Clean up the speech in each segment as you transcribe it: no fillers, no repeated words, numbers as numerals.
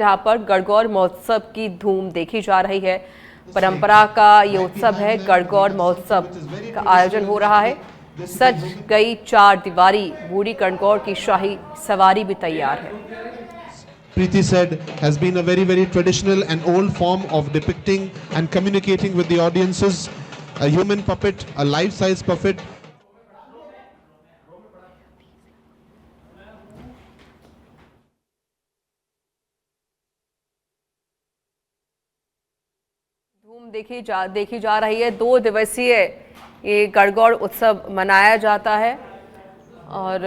जहां पर गणगौर महोत्सव की धूम देखी जा रही है। परंपरा का ये उत्सव है। गणगौर महोत्सव का आयोजन हो रहा है। सज गई चार दीवारी, बूढ़ी गणगौर की शाही सवारी भी तैयार है। Preeti said has been a very traditional and old form of depicting and communicating with the audiences. A human puppet, a life-size puppet. धूम देखी जा रही है। 2 दिवसीय ये गणगौर उत्सव मनाया जाता है और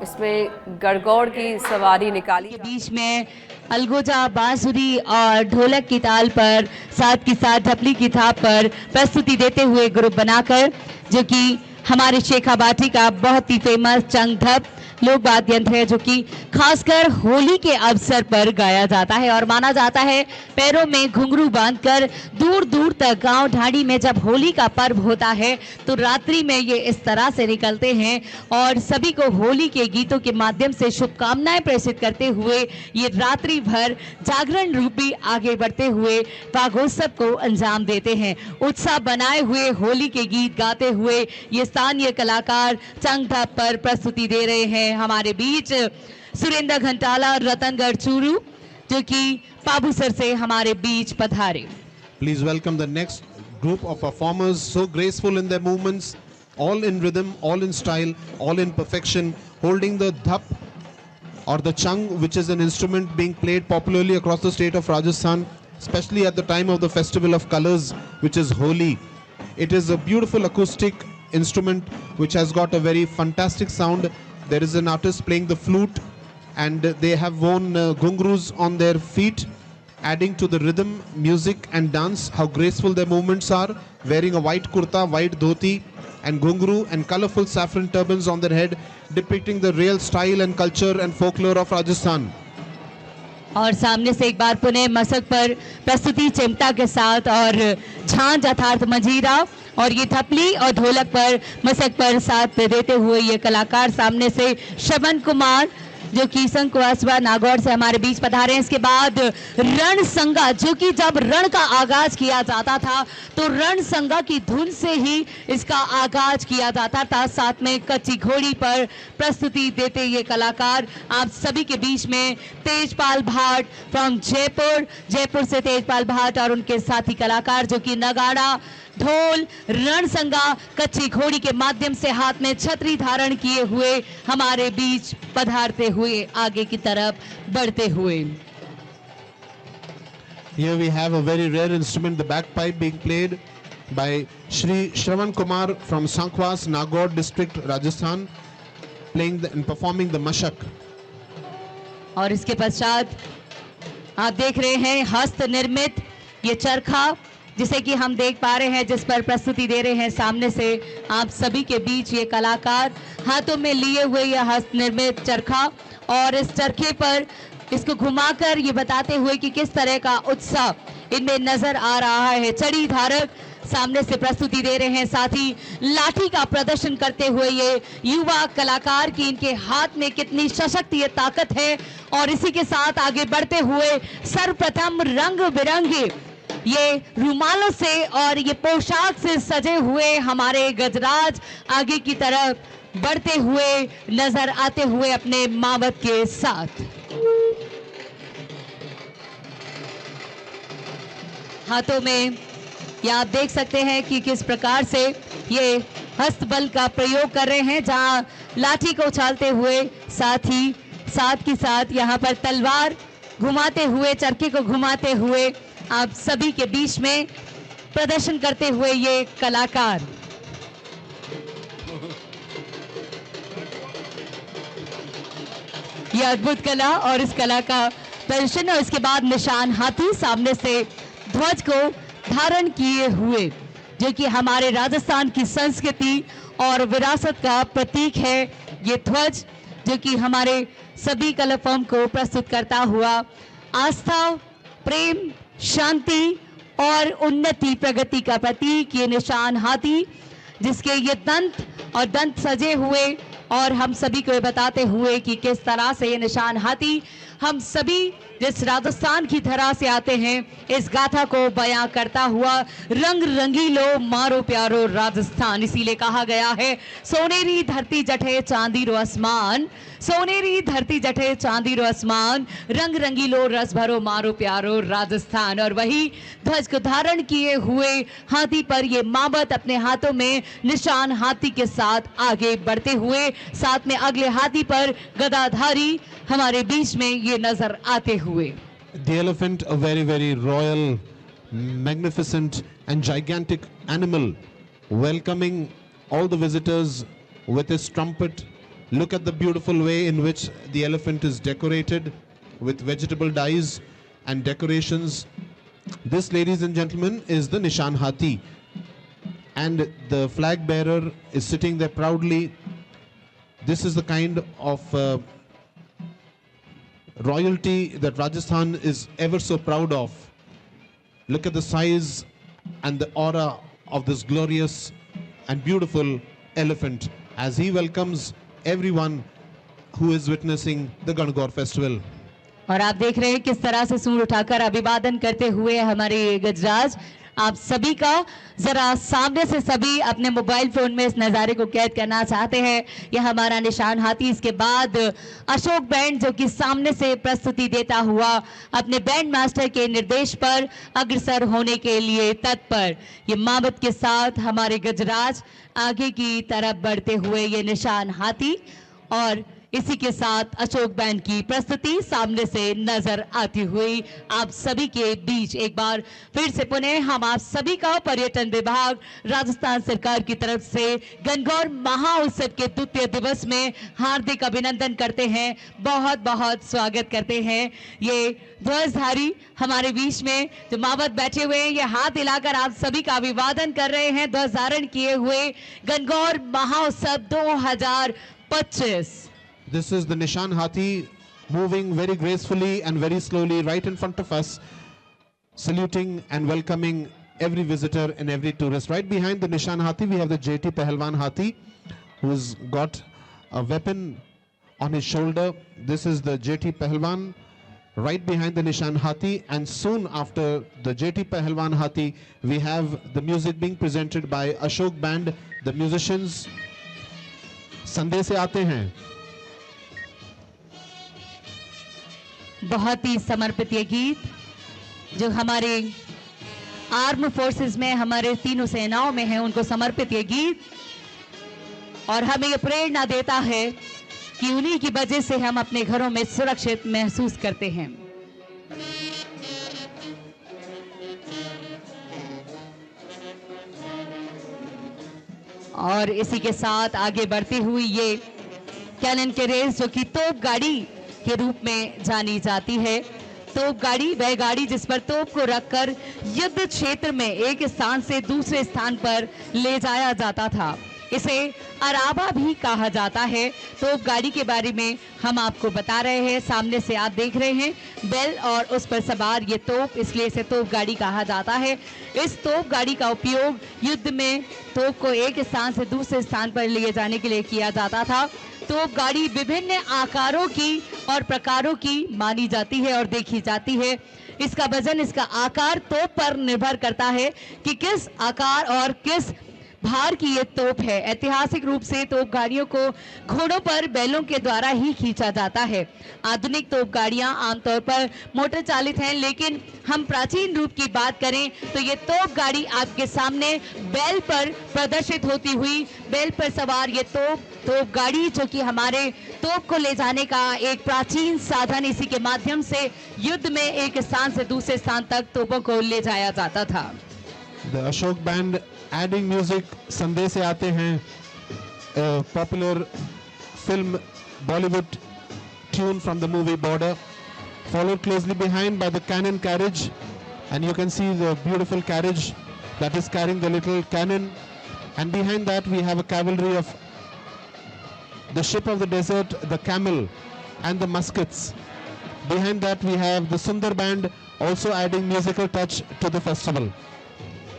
इसमें गणगौर की सवारी निकाली के बीच में अलगोजा, बांसुरी और ढोलक की ताल पर साथ के साथ ढपली की थाप पर प्रस्तुति देते हुए ग्रुप बनाकर, जो कि हमारे शेखावाटी का बहुत ही फेमस चंग ढप लोक वाद्य यंत्र है, जो कि खासकर होली के अवसर पर गाया जाता है और माना जाता है पैरों में घुंघरू बांधकर दूर दूर तक गांव ढाणी में जब होली का पर्व होता है तो रात्रि में ये इस तरह से निकलते हैं और सभी को होली के गीतों के माध्यम से शुभकामनाएं प्रेषित करते हुए ये रात्रि भर जागरण रूपी आगे बढ़ते हुए फागोत्सव को अंजाम देते हैं। उत्साह बनाए हुए होली के गीत गाते हुए ये स्थानीय कलाकार चंग ढप पर प्रस्तुति दे रहे हैं। हमारे बीच सुरेंद्र घंटाला और रतनगढ़ चूरू, जो कि पाबूसर से हमारे बीच पधारे। Please welcome the next group of performers, so graceful in their movements, all in rhythm, all in style, all in perfection, holding the dhap or the chung, which is an instrument being played popularly across the state of Rajasthan, especially at the time of the festival of colors, which is Holi. It is a beautiful acoustic instrument which has got a very fantastic sound. There is an artist playing the flute and they have worn ghungroos on their feet, adding to the rhythm, music and dance. How graceful their movements are, wearing a white kurta, white dhoti and ghungroo and colorful saffron turbans on their head, depicting the real style and culture and folklore of Rajasthan. और सामने से एक बार पुनः मसक पर प्रस्तुति चिमटा के साथ और झांझ अर्थात मंजीरा और ये थपली और ढोलक पर मसक पर साथ देते हुए ये कलाकार सामने से श्रवण कुमार, जो कि संकुआसवा नागौर से हमारे बीच पधारे हैं। इसके बाद रण संगा, जो कि जब रण का आगाज किया जाता था तो रण संगा की धुन से ही इसका आगाज किया जाता था। साथ में कच्ची घोड़ी पर प्रस्तुति देते ये कलाकार आप सभी के बीच में तेजपाल भाट फ्रॉम जयपुर से तेजपाल भाट और उनके साथी कलाकार, जो कि नगाड़ा, ढोल, रणसंगा, कच्ची घोड़ी के माध्यम से हाथ में छतरी धारण किए हुए हमारे बीच पधारते हुए आगे की तरफ बढ़ते हुए। Here we have a very rare instrument, the bagpipe, being played by Shri Shravan Kumar from Sankhwas, Nagaur district, Rajasthan, playing and performing the mashak. और इसके पश्चात आप देख रहे हैं हस्त निर्मित ये चरखा, जिसे कि हम देख पा रहे हैं, जिस पर प्रस्तुति दे रहे हैं सामने से आप सभी के बीच ये कलाकार हाथों में लिए हुए यह हस्त निर्मित चरखा और इस चरखे पर इसको घुमाकर ये बताते हुए कि किस तरह का उत्साह इनमें नजर आ रहा है। चड़ी धारक सामने से प्रस्तुति दे रहे हैं, साथ ही लाठी का प्रदर्शन करते हुए ये युवा कलाकार की इनके हाथ में कितनी सशक्त ये ताकत है। और इसी के साथ आगे बढ़ते हुए सर्वप्रथम रंग बिरंगे ये रुमालों से और ये पोशाक से सजे हुए हमारे गजराज आगे की तरफ बढ़ते हुए नजर आते हुए अपने मावत के साथ। हाथों में ये आप देख सकते हैं कि किस प्रकार से ये हस्तबल का प्रयोग कर रहे हैं, जहां लाठी को उछालते हुए साथ ही साथ यहाँ पर तलवार घुमाते हुए, चरखे को घुमाते हुए आप सभी के बीच में प्रदर्शन करते हुए ये कलाकार। ये अद्भुत कला और इस कला का प्रदर्शन और इसके बाद निशान हाथी सामने से ध्वज को धारण किए हुए, जो कि हमारे राजस्थान की संस्कृति और विरासत का प्रतीक है। ये ध्वज जो कि हमारे सभी कला फॉर्म को प्रस्तुत करता हुआ आस्था, प्रेम, शांति और उन्नति प्रगति का प्रतीक ये निशान हाथी, जिसके ये दंत सजे हुए और हम सभी को बताते हुए कि किस तरह से ये निशान हाथी हम सभी जिस राजस्थान की धरा से आते हैं, इस गाथा को बयां करता हुआ रंग रंगीलो मारो प्यारो राजस्थान। इसीलिए कहा गया है सोनेरी धरती जठे चांदी रो आसमान, सोनेरी धरती जठे चांदी रो आसमान, रंग रंगीलो रस भरो मारो प्यारो राजस्थान। और वही ध्वज को धारण किए हुए हाथी पर ये मावत अपने हाथों में निशान हाथी के साथ आगे बढ़ते हुए, साथ में अगले हाथी पर गदाधारी हमारे बीच में ये नजर आते हुए। The elephant, a very, very royal, magnificent and gigantic animal, welcoming all the visitors with his trumpet. Look at the beautiful way in which the elephant is decorated with vegetable dyes and decorations. This, ladies and gentlemen, is the Nishan Hathi, and the flag bearer is sitting there proudly. This is the kind of royalty that Rajasthan is ever so proud of. Look at the size and the aura of this glorious and beautiful elephant as he welcomes everyone who is witnessing the Gangaur festival. और आप देख रहे हैं किस तरह से सूंड उठाकर अभिवादन करते हुए हमारे गजराज आप सभी का जरा सामने से सभी अपने मोबाइल फोन में इस नज़ारे को कैद करना चाहते हैं। यह हमारा निशान हाथी, इसके बाद अशोक बैंड जो कि सामने से प्रस्तुति देता हुआ अपने बैंड मास्टर के निर्देश पर अग्रसर होने के लिए तत्पर। ये मावत के साथ हमारे गजराज आगे की तरफ बढ़ते हुए ये निशान हाथी और इसी के साथ अशोक बैंड की प्रस्तुति सामने से नजर आती हुई आप सभी के बीच एक बार फिर से पुनः हम आप सभी का पर्यटन विभाग राजस्थान सरकार की तरफ से गणगौर महाउत्सव के द्वितीय दिवस में हार्दिक अभिनंदन करते हैं, बहुत बहुत स्वागत करते हैं। ये ध्वजधारी हमारे बीच में जो मावत बैठे हुए हैं, ये हाथ हिलाकर आप सभी का अभिवादन कर रहे हैं ध्वज धारण किए हुए Gangaur महाउत्सव 2025। This is the Nishan Hathi moving very gracefully and very slowly right in front of us, saluting and welcoming every visitor and every tourist. Right behind the Nishan Hathi, we have the JT Pahalwan Hathi, who's got a weapon on his shoulder. This is the JT Pahalwan right behind the Nishan Hathi, and soon after the JT Pahalwan Hathi, we have the music being presented by Ashok Band. The musicians संदेह से आते हैं। बहुत ही समर्पित ये गीत जो हमारे आर्म फोर्सेस में हमारे तीनों सेनाओं में है, उनको समर्पित ये गीत, और हमें ये प्रेरणा देता है कि उन्हीं की वजह से हम अपने घरों में सुरक्षित महसूस करते हैं। और इसी के साथ आगे बढ़ती हुई ये कैनन के रेस जो कि तोप गाड़ी के रूप में जानी जाती है। तोप गाड़ी वह गाड़ी जिस पर तोप को रखकर युद्ध क्षेत्र में एक स्थान से दूसरे स्थान पर ले जाया जाता था। इसे अराबा भी कहा जाता है। तोप गाड़ी के बारे में हम आपको बता रहे हैं। सामने से आप देख रहे हैं बैल और उस पर सवार ये तोप, इसलिए इसे तोप गाड़ी कहा जाता है। इस तोप गाड़ी का उपयोग युद्ध में तोप को एक स्थान से दूसरे स्थान पर ले जाने के लिए किया जाता था। तोप गाड़ी विभिन्न आकारों की और प्रकारों की मानी जाती है और देखी जाती है। इसका वजन, इसका आकार तोप पर निर्भर करता है कि किस आकार और किस भार की ये तोप है। ऐतिहासिक रूप से तोप गाड़ियों को घोड़ों पर बैलों के द्वारा ही खींचा जाता है। आधुनिक तोप गाड़ियां आमतौर पर मोटर चालित हैं, लेकिन हम प्राचीन रूप की बात करें तो ये तोप गाड़ी आपके सामने बैल पर प्रदर्शित होती हुई, बैल पर सवार ये तोप गाड़ी जो कि हमारे तोप को ले जाने का एक प्राचीन साधन, इसी के माध्यम से युद्ध में एक स्थान से दूसरे स्थान तक तोपों को ले जाया जाता था। The Ashok Band adding music, संदेह से आते हैं, popular film Bollywood tune from the movie Border, followed closely behind by the cannon carriage, and you can see the beautiful carriage that is carrying the little cannon, and behind that we have a cavalry of the ship of the desert, the camel, and the muskets. Behind that we have the Sundar Band also adding musical touch to the festival.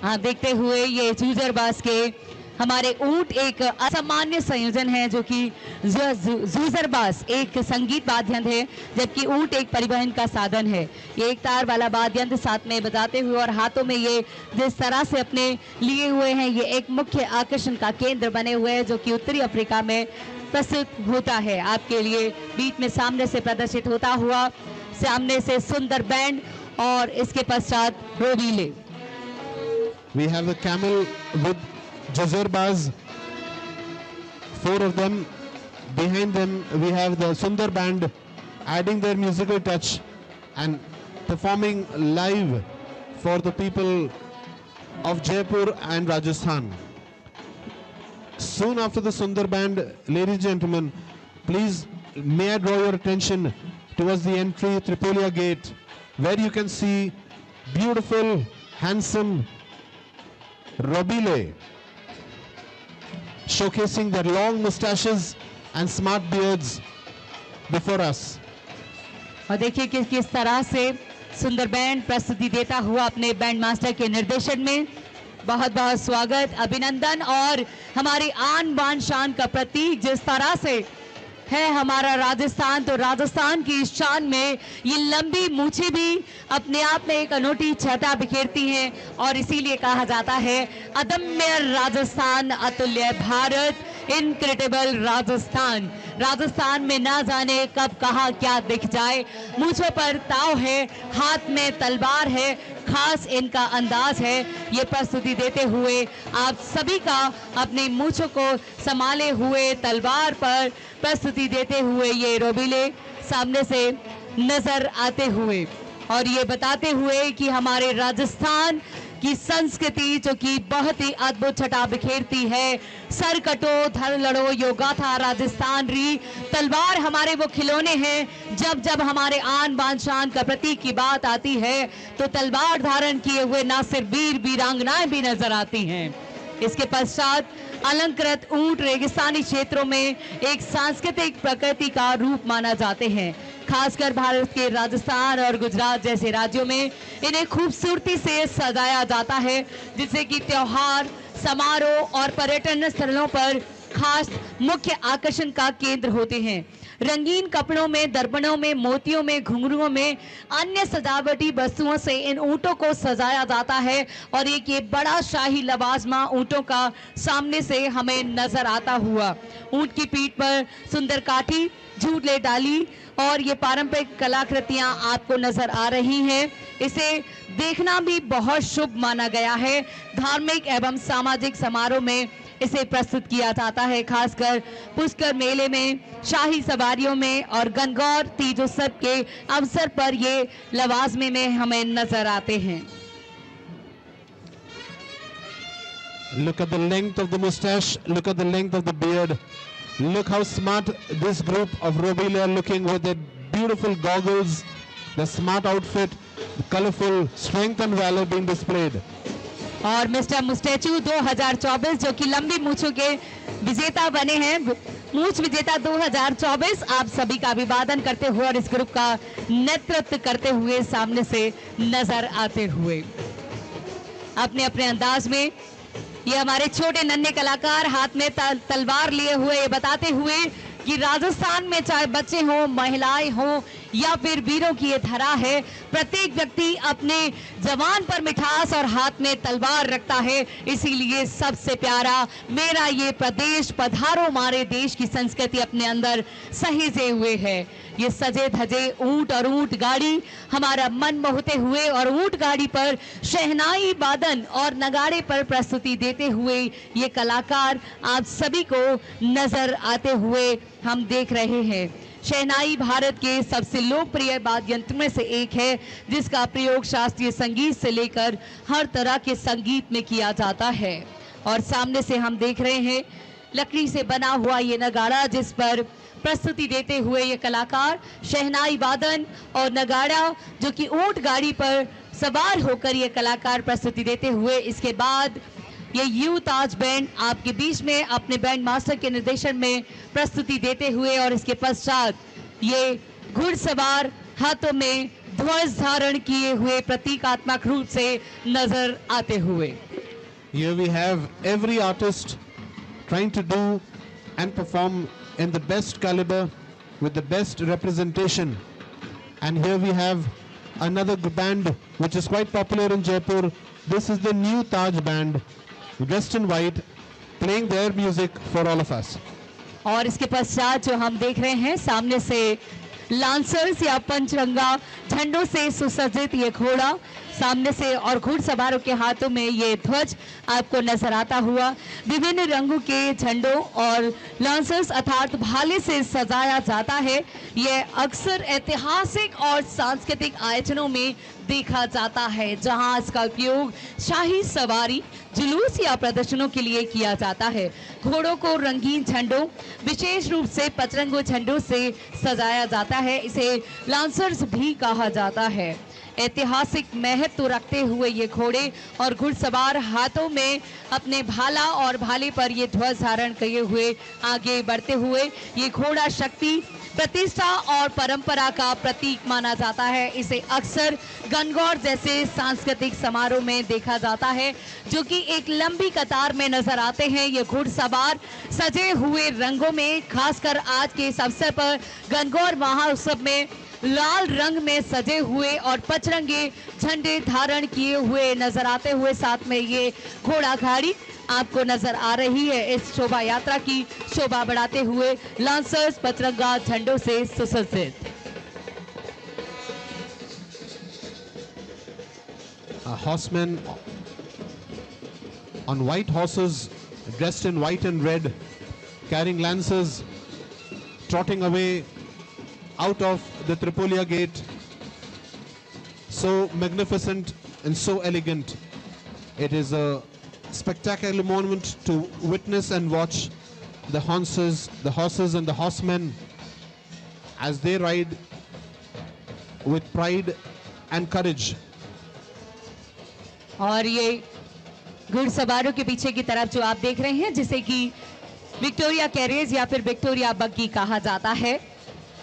हाँ, देखते हुए ये जूजरबाज के हमारे ऊंट एक असामान्य संयोजन है, जो कि जूजरबाज एक संगीत वाद्य यंत्र है, जबकि ऊंट एक परिवहन का साधन है। ये एक तार वाला वाद्य यंत्र साथ में बजाते हुए और हाथों में ये जिस तरह से अपने लिए हुए हैं, ये एक मुख्य आकर्षण का केंद्र बने हुए हैं, जो कि उत्तरी अफ्रीका में प्रस्तुत होता है। आपके लिए बीच में सामने से प्रदर्शित होता हुआ, सामने से सुंदर बैंड और इसके पश्चात रोबीले। We have the camel with Jazerbaz, 4 of them. Behind them we have the Sundar band adding their musical touch and performing live for the people of Jaipur and Rajasthan. Soon after the Sundar band, ladies and gentlemen, please may I draw your attention towards the entry Tripolia gate, where you can see beautiful, handsome Robile showcasing their long mustaches and smart beards before us. और देखिए कि किस तरह से सुंदर band प्रस्तुति देता हुआ अपने बैंड मास्टर के निर्देशन में। बहुत बहुत स्वागत, अभिनंदन। और हमारी आन बान शान का प्रतीक जिस तरह से है हमारा राजस्थान, तो राजस्थान की इस शान में ये लंबी मूछें भी अपने आप में एक अनोखी छटा बिखेरती हैं, और इसीलिए कहा जाता है अदम्य राजस्थान, अतुल्य भारत, इनक्रेडिबल राजस्थान। राजस्थान में ना जाने कब कहाँ क्या दिख जाए। मूछों पर ताव है, हाथ में तलवार है, खास इनका अंदाज है। ये प्रस्तुति देते हुए आप सभी का अपनी मूछों को संभाले हुए तलवार पर प्रस्तुति देते हुए ये रोबीले सामने से नजर आते हुए, और ये बताते हुए कि हमारे राजस्थान की संस्कृति जो कि बहुत ही अद्भुत छटा बिखेरती है। सर कटो धर लड़ो योगा था राजस्थान री, तलवार हमारे वो खिलौने हैं। जब जब हमारे आन बान शान का प्रतीक की बात आती है, तो तलवार धारण किए हुए ना सिर्फ वीर वीरांगनाएं भी नजर आती हैं। इसके पश्चात अलंकृत ऊंट रेगिस्तानी क्षेत्रों में एक सांस्कृतिक प्रकृति का रूप माना जाते हैं। खासकर भारत के राजस्थान और गुजरात जैसे राज्यों में इन्हें खूबसूरती से सजाया जाता है, जिससे कि त्योहार, समारोह और पर्यटन स्थलों पर खास मुख्य आकर्षण का केंद्र होते हैं। रंगीन कपड़ों में, दर्पणों में, मोतियों में, घुंघरुओं में, अन्य सजावटी वस्तुओं से इन ऊंटों को सजाया जाता है, और एक ये बड़ा शाही लवाजमा ऊंटों का सामने से हमें नजर आता हुआ। ऊंट की पीठ पर सुंदर काठी, झूले डाली और ये पारंपरिक कलाकृतियां आपको नजर आ रही हैं। इसे देखना भी बहुत शुभ माना गया है। धार्मिक एवं सामाजिक समारोह में इसे प्रस्तुत किया जाता है, खासकर पुष्कर मेले में, शाही सवारियों में और गणगौर तीज उत्सव के अवसर पर ये लवाजमे में हमें नजर आते हैं। Look at the length of the mustache, look at the length of the beard. Look how smart this group of Robile are looking with their beautiful goggles, the smart outfit, the colorful strength and valor being displayed. और mister मुस्टैचू 2024 जो कि लंबी मूछों के विजेता बने हैं, मूछ विजेता 2024 आप सभी का अभिवादन करते हुए और इस ग्रुप का नेतृत्व करते हुए सामने से नजर आते हुए अपने अपने अंदाज में ये हमारे छोटे नन्हे कलाकार हाथ में तलवार लिए हुए ये बताते हुए कि राजस्थान में चाहे बच्चे हों, महिलाएं हों या फिर वीरों की ये धरा है, प्रत्येक व्यक्ति अपने जवान पर मिठास और हाथ में तलवार रखता है। इसीलिए सबसे प्यारा मेरा ये प्रदेश, पधारो हमारे देश की संस्कृति अपने अंदर सहेजे हुए है। ये सजे धजे ऊंट और ऊंट गाड़ी हमारा मन मोहते हुए और ऊंट गाड़ी पर शहनाई वादन और नगाड़े पर प्रस्तुति देते हुए ये कलाकार आप सभी को नजर आते हुए हम देख रहे हैं। शहनाई भारत के सबसे लोकप्रिय वाद्य यंत्र में से एक है, जिसका प्रयोग शास्त्रीय संगीत से लेकर हर तरह के संगीत में किया जाता है। और सामने से हम देख रहे हैं लकड़ी से बना हुआ ये नगाड़ा, जिस पर प्रस्तुति देते हुए ये कलाकार शहनाई वादन और नगाड़ा जो कि ऊंट गाड़ी पर सवार होकर ये कलाकार प्रस्तुति देते हुए, इसके बाद ये यू ताज बैंड आपके बीच में अपने बैंड मास्टर के निर्देशन में प्रस्तुति देते हुए और इसके पश्चात ये घुड़सवार हाथों में ध्वज धारण किए हुए प्रतीकात्मक रूप से नजर आते हुए। Here we have every artist trying to do and perform in the best caliber with the best representation. And here we have another band which is quite popular in Jaipur. This is the new Taj band, dressed in white, playing their music for all of us. और इसके पश्चात जो हम देख रहे हैं सामने से लांसर्स या पंचरंगा झंडों से सुसज्जित ये घोड़ा सामने से और घुड़सवारों के हाथों में ये ध्वज आपको नजर आता हुआ विभिन्न रंगों के झंडों और लांसर्स अर्थात भाले से सजाया जाता है। ये अक्सर ऐतिहासिक और सांस्कृतिक आयोजनों में देखा जाता है जहां इसका उपयोग शाही सवारी जुलूस या प्रदर्शनों के लिए किया जाता है। घोड़ों को रंगीन झंडों विशेष रूप से पचरंगों झंडों से सजाया जाता है। इसे लांसर्स भी कहा जाता है। ऐतिहासिक महत्व रखते हुए ये घोड़े और घुड़सवार हाथों में अपने भाला और भाले पर ये ध्वज धारण किए हुए आगे बढ़ते हुए ये घोड़ा शक्ति प्रतिष्ठा और परंपरा का प्रतीक माना जाता है। इसे अक्सर गणगौर जैसे सांस्कृतिक समारोह में देखा जाता है जो कि एक लंबी कतार में नजर आते हैं। ये घुड़सवार सजे हुए रंगों में खासकर आज के इस अवसर पर गणगौर महोत्सव में लाल रंग में सजे हुए और पचरंगे झंडे धारण किए हुए नजर आते हुए साथ में ये घोड़ा गाड़ी आपको नजर आ रही है। इस शोभा यात्रा की शोभा बढ़ाते हुए लांसर्स पचरंगा झंडों से सुसज्जित। Horsemen on white horses, dressed in white and red, carrying lances, trotting away out of the Tripolia gate. So magnificent and so elegant. It is a spectacular moment to witness and watch the horses and the horsemen as they ride with pride and courage. और ये घुड़सवारों के पीछे की तरफ जो आप देख रहे हैं जिसे कि विक्टोरिया कैरेज या फिर विक्टोरिया बग्गी कहा जाता है,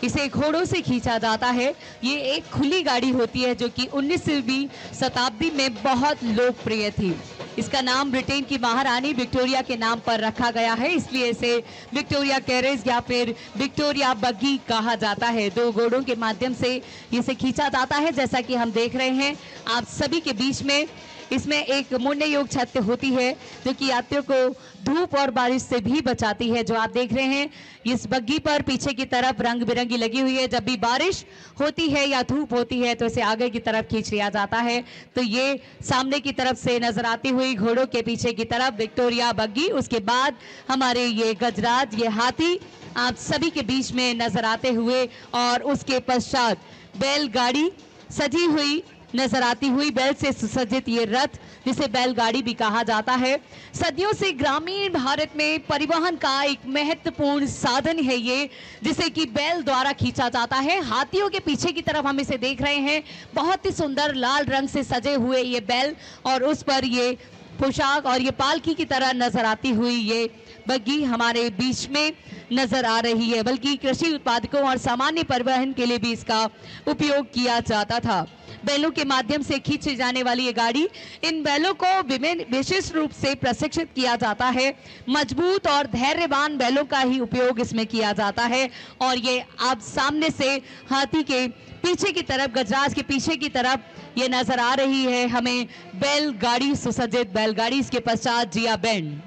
इसे घोड़ों से खींचा जाता है। ये एक खुली गाड़ी होती है जो कि 19वीं शताब्दी में बहुत लोकप्रिय थी। इसका नाम ब्रिटेन की महारानी विक्टोरिया के नाम पर रखा गया है, इसलिए इसे विक्टोरिया कैरेज या फिर विक्टोरिया बग्गी कहा जाता है। दो घोड़ों के माध्यम से इसे खींचा जाता है। जैसा कि हम देख रहे हैं आप सभी के बीच में इसमें एक मुड़ने योग्य छत होती है जो कि यात्रियों को धूप और बारिश से भी बचाती है। जो आप देख रहे हैं इस बग्गी पर पीछे की तरफ रंग बिरंगी लगी हुई है। जब भी बारिश होती है या धूप होती है तो इसे आगे की तरफ खींच लिया जाता है। तो ये सामने की तरफ से नजर आती हुई घोड़ों के पीछे की तरफ विक्टोरिया बग्गी, उसके बाद हमारे ये गजराज ये हाथी आप सभी के बीच में नजर आते हुए और उसके पश्चात बैलगाड़ी सजी हुई नजर आती हुई, बैल से सुसज्जित ये रथ जिसे बैलगाड़ी भी कहा जाता है। सदियों से ग्रामीण भारत में परिवहन का एक महत्वपूर्ण साधन है ये, जिसे कि बैल द्वारा खींचा जाता है। हाथियों के पीछे की तरफ हम इसे देख रहे हैं, बहुत ही सुंदर लाल रंग से सजे हुए ये बैल और उस पर ये पोशाक और ये पालकी की तरह नजर आती हुई ये बग्गी हमारे बीच में नजर आ रही है। बल्कि कृषि उत्पादकों और सामान्य परिवहन के लिए भी इसका उपयोग किया जाता था। बैलों के माध्यम से खींची जाने वाली ये गाड़ी, इन बैलों को विशेष रूप से प्रशिक्षित किया जाता है। मजबूत और धैर्यवान बैलों का ही उपयोग इसमें किया जाता है। और ये आप सामने से हाथी के पीछे की तरफ, गजराज के पीछे की तरफ ये नजर आ रही है हमें बैलगाड़ी, सुसज्जित बैलगाड़ी। इसके पश्चात जिया band.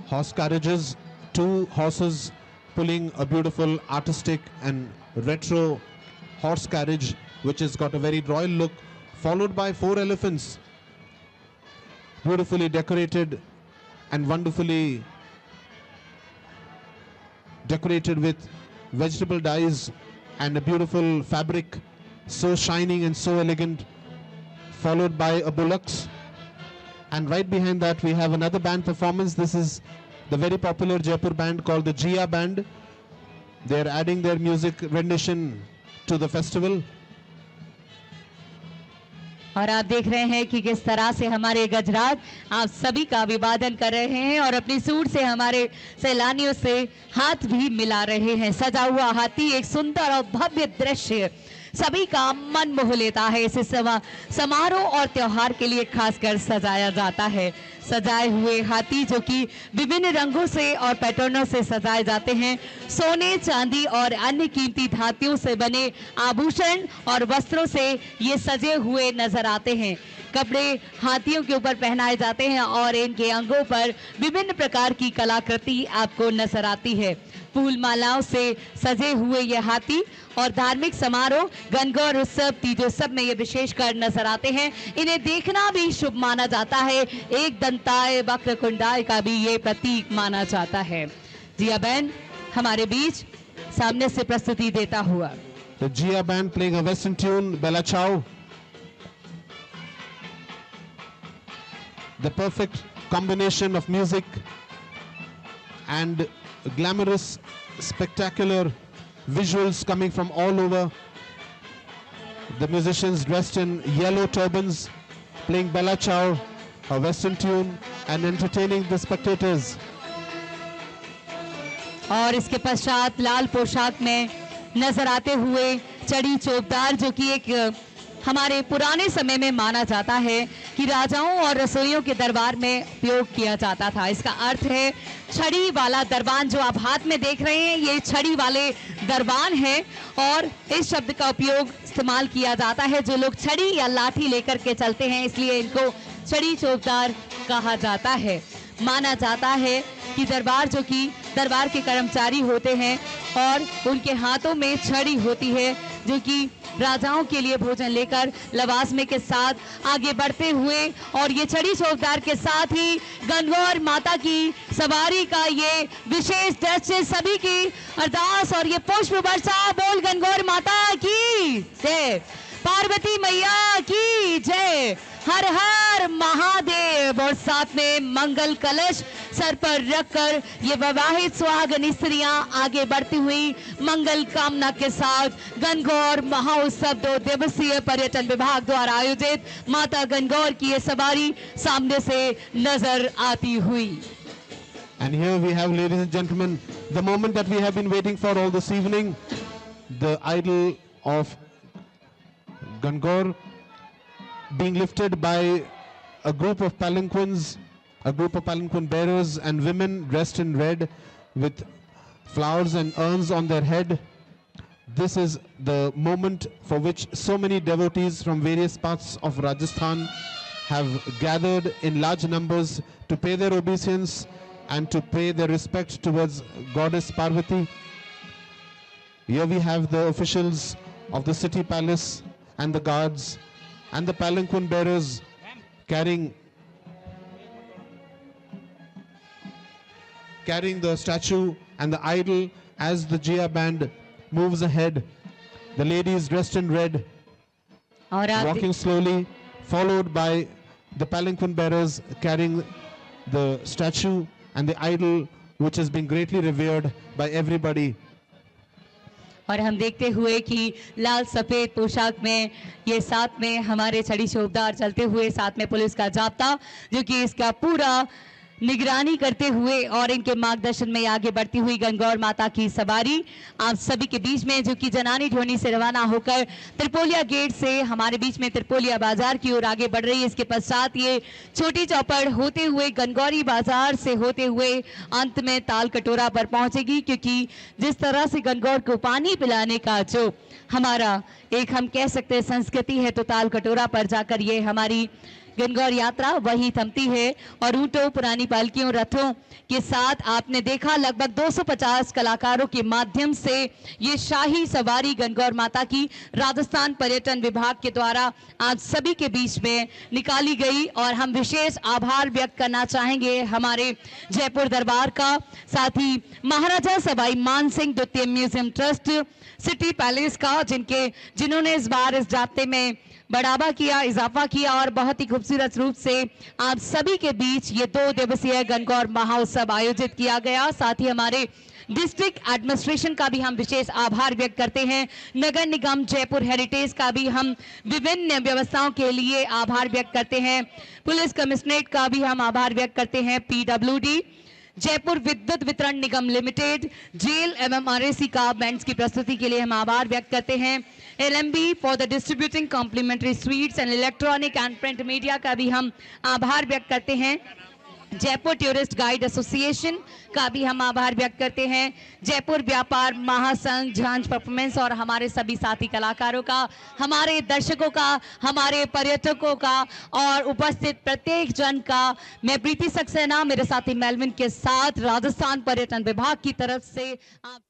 Horse carriages, two horses pulling a beautiful artistic and retro horse carriage which has got a very royal look, followed by 4 elephants beautifully decorated and wonderfully decorated with vegetable dyes and a beautiful fabric, so shining and so elegant, followed by a bullocks. And right behind that we have another band performance. This is the very popular Jaipur band called the Jia Band. They are adding their music rendition to the festival. और आप देख रहे हैं कि किस तरह से हमारे गजराज आप सभी का अभिवादन कर रहे हैं और अपनी सूट से हमारे सैलानियों से हाथ भी मिला रहे हैं। सजा हुआ हाथी एक सुंदर और भव्य दृश्य सभी का मन मोह लेता है। इसे समारोह और त्योहार के लिए खासकर सजाया जाता है। सजाए हुए हाथी जो कि विभिन्न रंगों से और पैटर्नों से सजाए जाते हैं। सोने, चांदी और अन्य कीमती धातुओं से बने आभूषण और वस्त्रों से ये सजे हुए नजर आते हैं। कपड़े हाथियों के ऊपर पहनाए जाते हैं और इनके अंगों पर विभिन्न प्रकार की कलाकृति आपको नजर आती है। फूल मालाओं से सजे हुए ये हाथी और धार्मिक समारोह गणगौर उत्सव, तीजोत्सव में ये विशेषकर नजर आते हैं। इन्हें देखना भी शुभ माना जाता है। एक दंताय वक्रकुंडाय का भी ये प्रतीक माना जाता है। जिया बैंड हमारे बीच सामने से प्रस्तुति देता हुआ। The Jia band playing a western tune, Bella Ciao. The perfect combination of music and glamorous, spectacular visuals coming from all over. The musicians dressed in yellow turbans playing Bella Ciao, a western tune, and entertaining the spectators. और इसके पश्चात लाल पोशाक में नजर आते हुए चड़ी चौबदार, जो कि एक हमारे पुराने समय में माना जाता है कि राजाओं और रसोइयों के दरबार में उपयोग किया जाता था। इसका अर्थ है छड़ी वाला दरबान। जो आप हाथ में देख रहे हैं ये छड़ी वाले दरबान है और इस शब्द का उपयोग इस्तेमाल किया जाता है जो लोग छड़ी या लाठी लेकर के चलते हैं, इसलिए इनको छड़ी चौबदार कहा जाता है। माना जाता है कि दरबार जो कि दरबार के कर्मचारी होते हैं और उनके हाथों में छड़ी होती है जो कि राजाओं के लिए भोजन लेकर लवाजमे के साथ आगे बढ़ते हुए, और ये छड़ी चौबदार के साथ ही गणगौर माता की सवारी का ये विशेष दृश्य, सभी की अरदास और ये पुष्प वर्षा। बोल गणगौर माता की जय, पार्वती मैया की जय, हर हर महादेव। और साथ में मंगल कलश सर पर रखकर ये विवाहित सुहागन स्त्रियां आगे बढ़ती हुई मंगल कामना के साथ गणगौर महोत्सव 2 दिवसीय पर्यटन विभाग द्वारा आयोजित माता गणगौर की ये सवारी सामने से नजर आती हुई। And here we have, ladies and gentlemen, the moment that we have been waiting for all this evening, the idol of Gangor being lifted by a group of palanquins, a group of palanquin bearers and women dressed in red with flowers and urns on their head. This is the moment for which so many devotees from various parts of Rajasthan have gathered in large numbers to pay their obeisance and to pay their respect towards Goddess Parvati. Here we have the officials of the city palace and the guards and the palanquin bearers carrying the statue and the idol as the Jia band moves ahead. The ladies dressed in red walking slowly, followed by the palanquin bearers carrying the statue and the idol which has been greatly revered by everybody. और हम देखते हुए कि लाल सफेद पोशाक में ये साथ में हमारे छड़ी चौबदार चलते हुए, साथ में पुलिस का जाब्ता जो कि इसका पूरा निगरानी करते हुए और इनके मार्गदर्शन में आगे बढ़ती हुई गणगौर माता की सवारी आप सभी के बीच में, जो कि जनानी ढोनी से रवाना होकर त्रिपोलिया गेट से हमारे बीच में त्रिपोलिया बाजार की ओर आगे बढ़ रही है। इसके पश्चात ये छोटी चौपड़ होते हुए गणगौरी बाजार से होते हुए अंत में ताल कटोरा पर पहुंचेगी, क्योंकि जिस तरह से गणगौर को पानी पिलाने का जो हमारा एक हम कह सकते हैं संस्कृति है, तो ताल कटोरा पर जाकर ये हमारी गणगौर यात्रा वही थमती है। और ऊंटों, पुरानी पालकियों, रथों के साथ आपने देखा लगभग 250 कलाकारों के माध्यम से ये शाही सवारी गणगौर माता की राजस्थान पर्यटन विभाग के द्वारा आज सभी के बीच में निकाली गई। और हम विशेष आभार व्यक्त करना चाहेंगे हमारे जयपुर दरबार का, साथ ही महाराजा सवाई मानसिंह द्वितीय म्यूजियम ट्रस्ट, सिटी पैलेस का, जिन्होंने इस बार इस जाप्ते में बढ़ावा किया, इजाफा किया और बहुत ही खूबसूरत रूप से आप सभी के बीच ये 2 दिवसीय गणगौर महोत्सव आयोजित किया गया। साथ ही हमारे डिस्ट्रिक्ट एडमिनिस्ट्रेशन का भी हम विशेष आभार व्यक्त करते हैं। नगर निगम जयपुर हेरिटेज का भी हम विभिन्न व्यवस्थाओं के लिए आभार व्यक्त करते हैं। पुलिस कमिश्नरेट का भी हम आभार व्यक्त करते हैं। PWD, जयपुर विद्युत वितरण निगम लिमिटेड, जेल एवं RAC का बैंड्स की प्रस्तुति के लिए हम आभार व्यक्त करते हैं। LMB for the distributing complimentary sweets and electronic and print media का भी हम आभार व्यक्त करते हैं। जयपुर टूरिस्ट गाइड एसोसिएशन का भी हम आभार व्यक्त करते हैं। जयपुर व्यापार महासंघ, झांझ परफॉर्मेंस और हमारे सभी साथी कलाकारों का, हमारे दर्शकों का, हमारे पर्यटकों का और उपस्थित प्रत्येक जन का मैं प्रीति सक्सेना मेरे साथी मेलविन के साथ राजस्थान पर्यटन विभाग की तरफ से आप